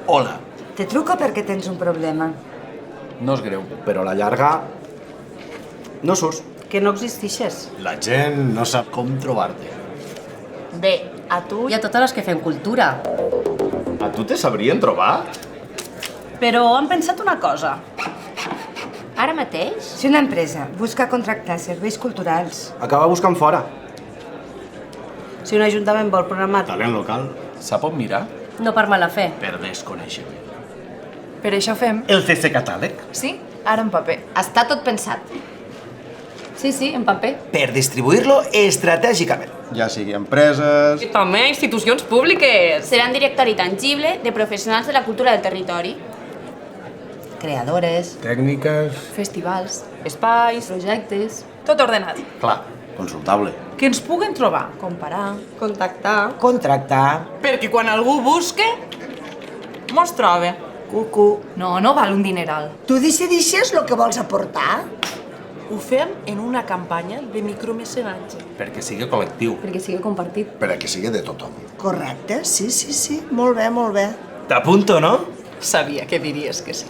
Hola. Te truco perquè tens un problema. No és greu, però a la llarga no surts. Que no existixes. La gent no sap com trobar-te. Bé, a tu I a totes les que fem cultura. A tu te sabrien trobar? Però han pensat una cosa. Ara mateix? Si una empresa busca contractar serveis culturals, Acaba buscant fora. Si un ajuntament vol programar... Talent local. Sap on mirar? No per mala fe. Per desconeixement. Per això fem. El CC Catàleg? Sí, ara en paper. Està tot pensat. Sí, en paper. Per distribuir-lo estratègicament. Ja sigui empreses... I també institucions públiques. Serà un directori tangible de professionals de la cultura del territori. creadores... Tècniques... Festivals, espais, Projectes. tot ordenat. Clar, consultable. Que ens puguen trobar, comparar, Contactar. Contractar... Perquè quan algú busque, mos trobe. Cucu... No val un dineral. Tu decidixes el que vols aportar? ho fem en una campanya de micromecenatge. Perquè sigui col·lectiu. Perquè sigui compartit. Per a que sigui de tothom. Correcte, sí. Molt bé. T'apunto, no? Sabia que diries que sí.